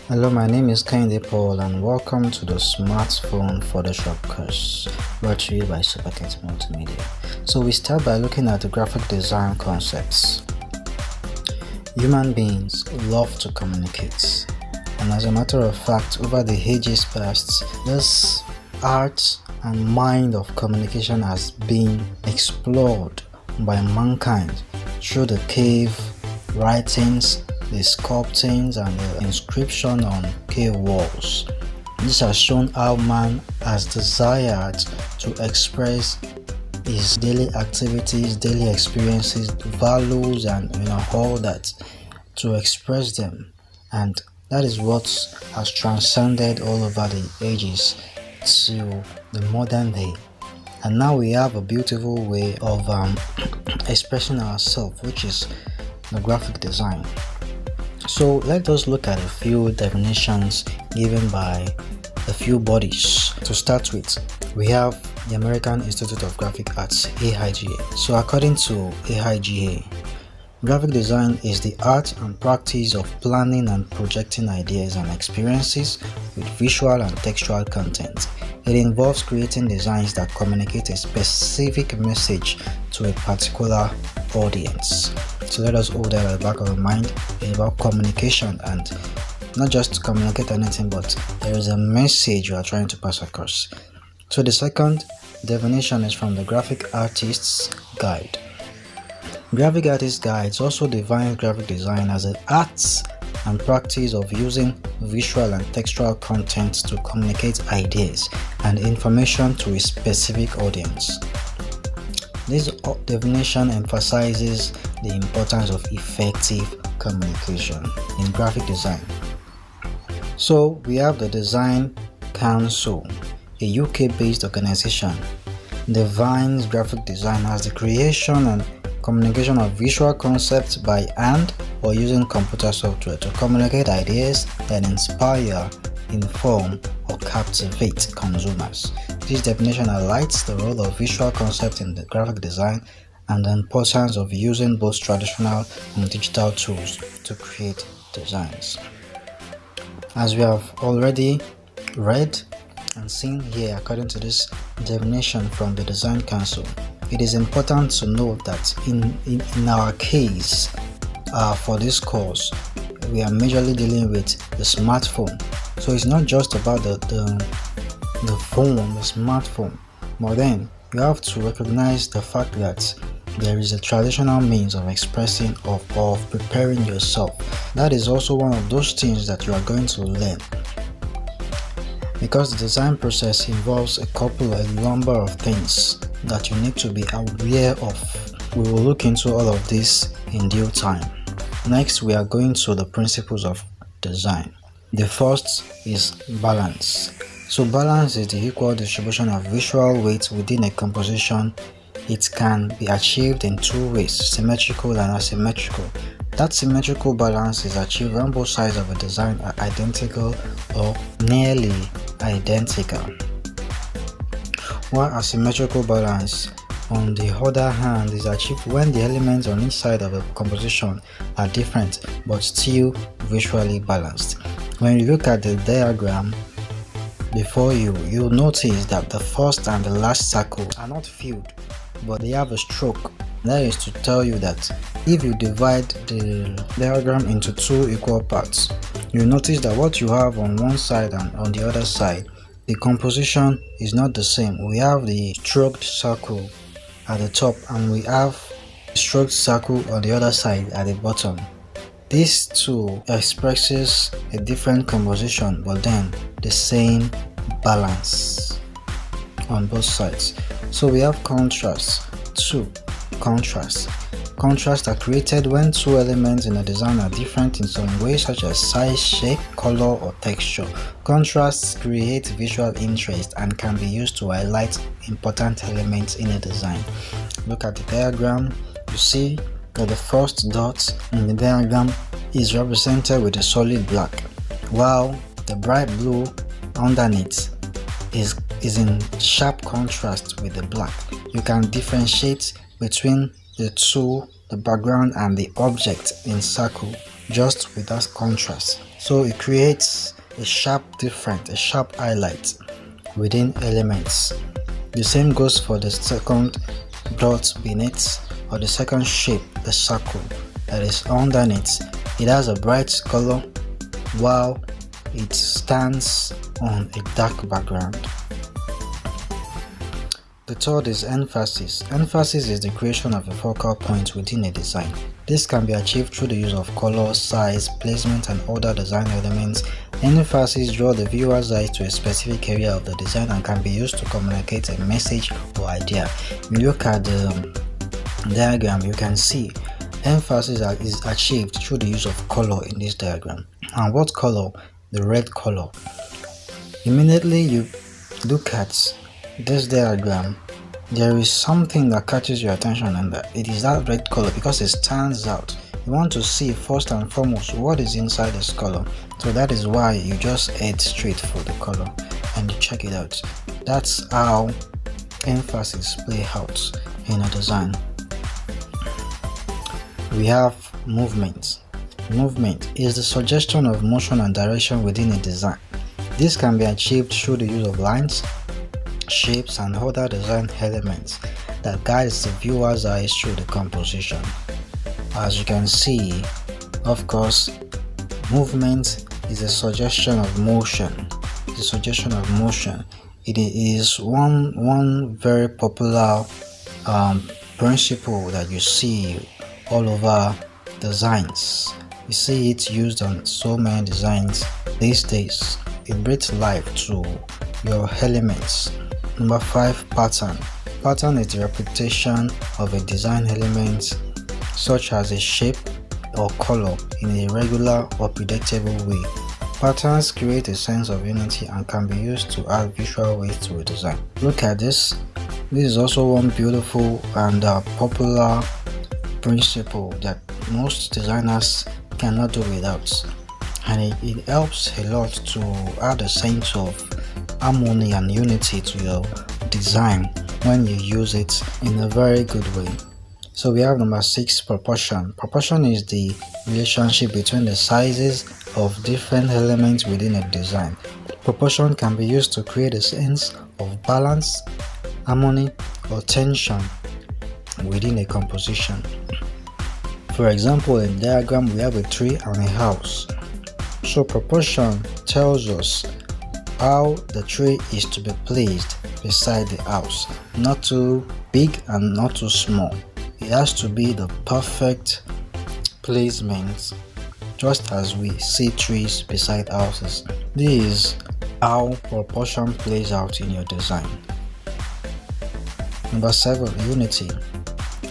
Hello, my name is Kehinde Paul and welcome to the Smartphone Photoshop course brought to you by Supercat Multimedia. So we start by looking at the graphic design concepts. Human beings love to communicate, and as a matter of fact, over the ages past, this art and mind of communication has been explored by mankind through the cave writings, the sculptings and the inscription on cave walls. This has shown how man has desired to express his daily activities, daily experiences, values, and all that, to express them, and that is what has transcended all over the ages to the modern day. And now we have a beautiful way of expressing ourselves, which is the graphic design. So let us look at a few definitions given by a few bodies. To start with, we have the American Institute of Graphic Arts, AIGA. So according to AIGA, graphic design is the art and practice of planning and projecting ideas and experiences with visual and textual content. It involves creating designs that communicate a specific message to a particular audience. So let us hold that at the back of our mind. It's about communication, and not just to communicate anything, but there is a message you are trying to pass across. So the second definition is from the Graphic Artist's Guide. Graphic Artist's Guide also defines graphic design as an art and practice of using visual and textual content to communicate ideas and information to a specific audience. This definition emphasizes the importance of effective communication in graphic design. So we have the Design Council, a UK-based organization, defines graphic design as the creation and communication of visual concepts by hand or using computer software to communicate ideas that inspire, inform, or captivate consumers. This definition highlights the role of visual concept in the graphic design and the importance of using both traditional and digital tools to create designs. As we have already read and seen here, according to this definition from the Design Council, it is important to note that in our case, for this course, we are majorly dealing with the smartphone. So it's not just about the phone, the smartphone, but then you have to recognize the fact that there is a traditional means of expressing of preparing yourself. That is also one of those things that you are going to learn, because the design process involves a number of things that you need to be aware of. We will look into all of this in due time. Next, we are going to the principles of design. The first is balance. So balance is the equal distribution of visual weight within a composition. It can be achieved in two ways, symmetrical and asymmetrical. That symmetrical balance is achieved when both sides of a design are identical or nearly identical. While asymmetrical balance, on the other hand, is achieved when the elements on each side of a composition are different but still visually balanced. When you look at the diagram before you'll notice that the first and the last circle are not filled, but they have a stroke. That is to tell you that if you divide the diagram into two equal parts, you notice that what you have on one side and on the other side, the composition is not the same. We have the stroked circle at the top and we have the stroked circle on the other side at the bottom. This too expresses a different composition, but then the same balance on both sides. So we have contrasts. Contrasts are created when two elements in a design are different in some way, such as size, shape, color, or texture. Contrasts create visual interest and can be used to highlight important elements in a design. Look at the diagram. You see that the first dot in the diagram is represented with a solid black, while the bright blue underneath is in sharp contrast with the black. You can differentiate between the two, the background and the object in circle, just with that contrast. So it creates a sharp highlight within elements. The same goes for the second dot beneath, or the second shape, the circle that is underneath. It has a bright color while it stands on a dark background. The third is emphasis. Emphasis is the creation of a focal point within a design. This can be achieved through the use of color, size, placement, and other design elements. Emphasis draws the viewer's eye to a specific area of the design and can be used to communicate a message or idea. If you look at the diagram, you can see emphasis is achieved through the use of color in this diagram. And what color? The red color. Immediately you look at this diagram, there is something that catches your attention, and it is that red color because it stands out. You want to see first and foremost what is inside this color, so that is why you just head straight for the color and you check it out. That's how emphasis play out in a design. We have movement. Movement is the suggestion of motion and direction within a design. This can be achieved through the use of lines, shapes, and other design elements that guides the viewer's eyes through the composition. As you can see, of course, movement is a suggestion of motion. The suggestion of motion. It is one very popular principle that you see all over designs. You see it used on so many designs these days. It brings life to your elements. Number 5, pattern. Pattern is the repetition of a design element, such as a shape or color, in a regular or predictable way. Patterns create a sense of unity and can be used to add visual weight to a design. Look at this. This is also one beautiful and popular principle that most designers cannot do without, and it helps a lot to add a sense of harmony and unity to your design when you use it in a very good way. So we have number 6, proportion. Proportion is the relationship between the sizes of different elements within a design. Proportion can be used to create a sense of balance, harmony, or tension within a composition. For example, in diagram we have a tree and a house. So proportion tells us how the tree is to be placed beside the house. Not too big and not too small. It has to be the perfect placement, just as we see trees beside houses. This is how proportion plays out in your design. Number 7, unity.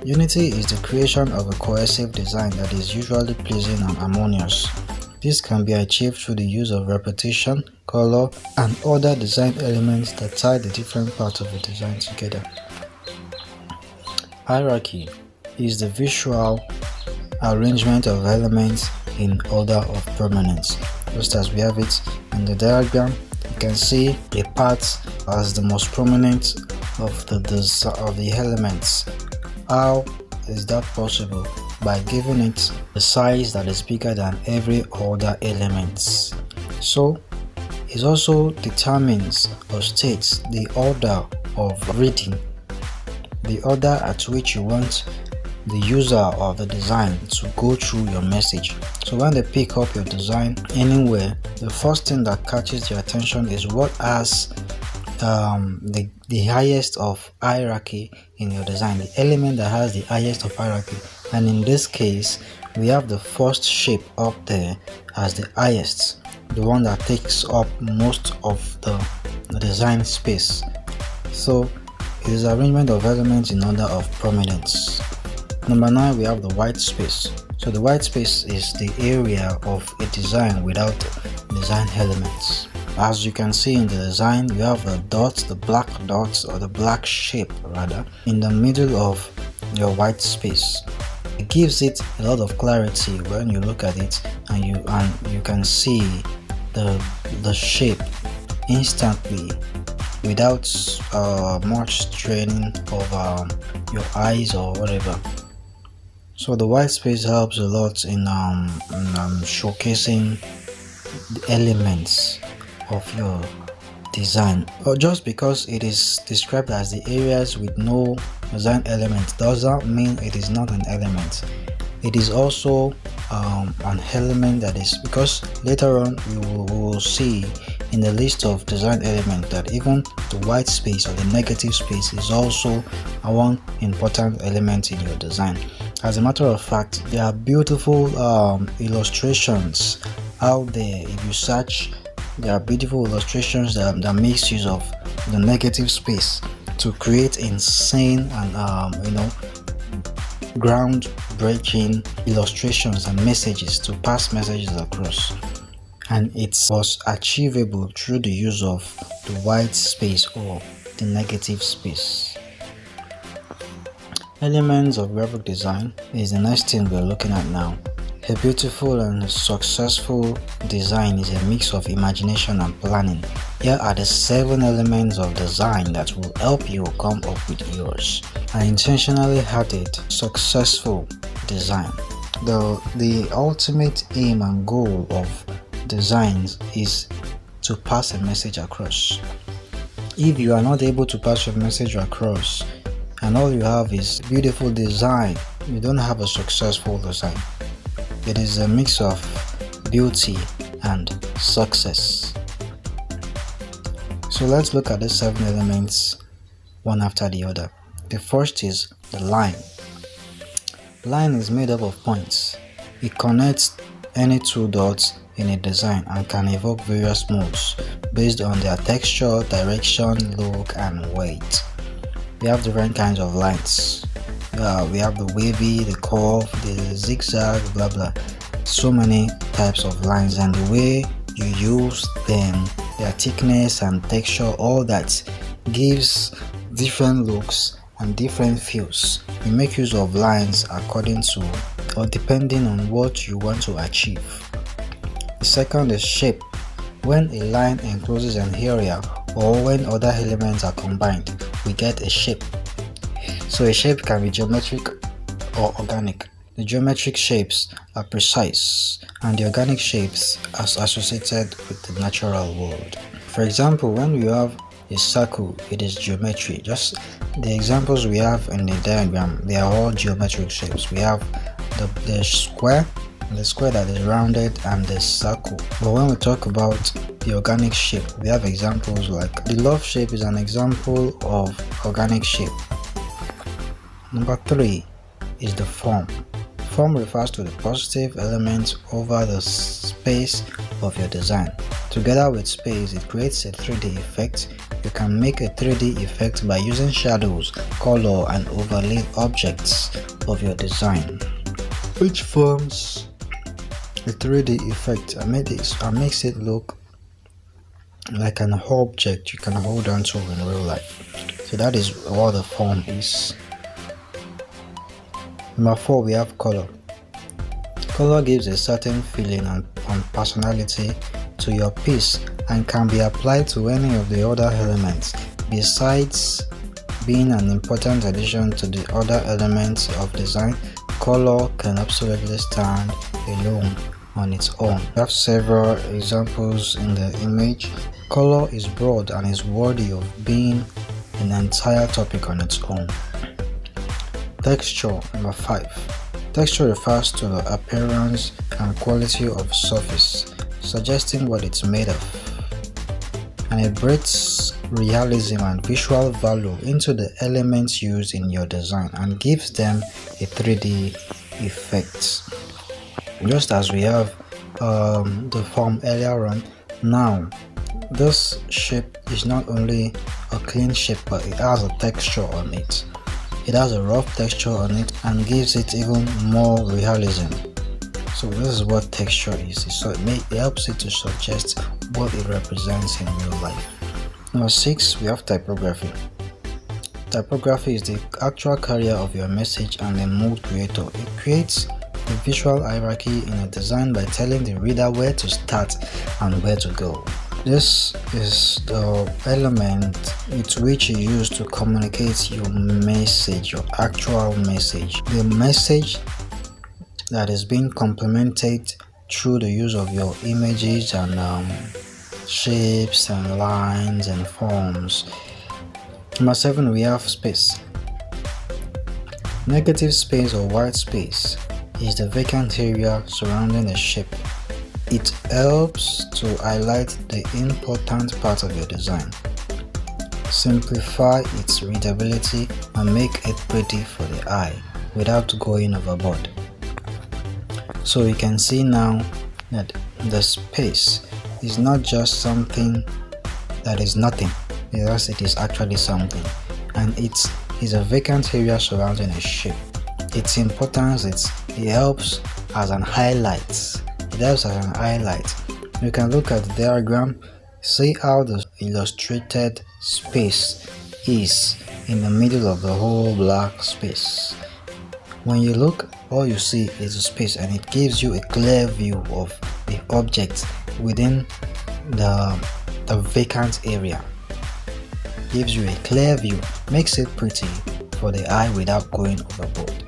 Unity is the creation of a cohesive design that is usually pleasing and harmonious. This can be achieved through the use of repetition, color, and other design elements that tie the different parts of the design together. Hierarchy is the visual arrangement of elements in order of prominence. Just as we have it in the diagram, you can see a part as the most prominent of the elements. How is that possible? By giving it a size that is bigger than every other element. So it also determines or states the order of reading, the order at which you want the user of the design to go through your message. So when they pick up your design anywhere, the first thing that catches their attention is what has the highest of hierarchy in your design, the element that has the highest of hierarchy. And in this case, we have the first shape up there as the highest, the one that takes up most of the design space. So it is arrangement of elements in order of prominence. Number 9, we have the white space. So the white space is the area of a design without design elements. As you can see in the design, you have the dots, the black dots, or the black shape rather, in the middle of your white space. It gives it a lot of clarity when you look at it, and you can see the shape instantly without much straining of your eyes or whatever. So the white space helps a lot in showcasing the elements of your design. Or just because it is described as the areas with no design element doesn't mean it is not an element. It is also an element that is, because later on we will see in the list of design elements that even the white space or the negative space is also one important element in your design. As a matter of fact, there are beautiful illustrations out there. If you search, there are beautiful illustrations that makes use of the negative space to create insane and groundbreaking illustrations and messages, to pass messages across. And it was achievable through the use of the white space or the negative space. Elements of graphic design is the next thing we're looking at now. A beautiful and successful design is a mix of imagination and planning. Here are the 7 elements of design that will help you come up with yours. I intentionally added successful design. The ultimate aim and goal of designs is to pass a message across. If you are not able to pass your message across and all you have is beautiful design, you don't have a successful design. It is a mix of beauty and success. So let's look at the 7 elements one after the other. The first is the line. Line is made up of points. It connects any 2 dots in a design and can evoke various moods based on their texture, direction, look, and weight. We have different kinds of lines. We have the wavy, the curve, the zigzag, blah blah. So many types of lines, and the way you use them, their thickness and texture, all that gives different looks and different feels. You make use of lines according to or depending on what you want to achieve. The second is shape. When a line encloses an area or when other elements are combined, we get a shape. So a shape can be geometric or organic. The geometric shapes are precise and the organic shapes are associated with the natural world. For example, when we have a circle, it is geometry. Just the examples we have in the diagram, they are all geometric shapes. We have the square that is rounded, and the circle. But when we talk about the organic shape, we have examples like the love shape is an example of organic shape. Number 3 is the form. Form refers to the positive element over the space of your design. Together with space, it creates a 3D effect. You can make a 3D effect by using shadows, color, and overlaid objects of your design, which forms a 3D effect and makes it look like an object you can hold on to in real life. So that is what the form is. Number 4, we have color. Color gives a certain feeling and personality to your piece and can be applied to any of the other elements. Besides being an important addition to the other elements of design, color can absolutely stand alone on its own. We have several examples in the image. Color is broad and is worthy of being an entire topic on its own. Texture. Number 5. Texture refers to the appearance and quality of surface, suggesting what it's made of, and it breathes realism and visual value into the elements used in your design and gives them a 3D effect. Just as we have the form earlier on, now this shape is not only a clean shape, but it has a texture on it. It has a rough texture on it and gives it even more realism. So this is what texture is. So it helps it to suggest what it represents in real life. Number 6, we have typography. Typography is the actual carrier of your message and the mood creator. It creates a visual hierarchy in a design by telling the reader where to start and where to go. This is the element with which you use to communicate your message, your actual message. The message that is being complemented through the use of your images and shapes and lines and forms. Number 7, we have space. Negative space or white space is the vacant area surrounding a shape. It helps to highlight the important part of your design, simplify its readability, and make it pretty for the eye without going overboard. So you can see now that the space is not just something that is nothing, because it is actually something, and it is a vacant area surrounding a shape. Its importance, it helps as an highlight. It helps as an highlight. You can look at the diagram, see how the illustrated space is in the middle of the whole black space. When you look, all you see is a space, and it gives you a clear view of the object within the vacant area. Gives you a clear view, makes it pretty for the eye without going overboard.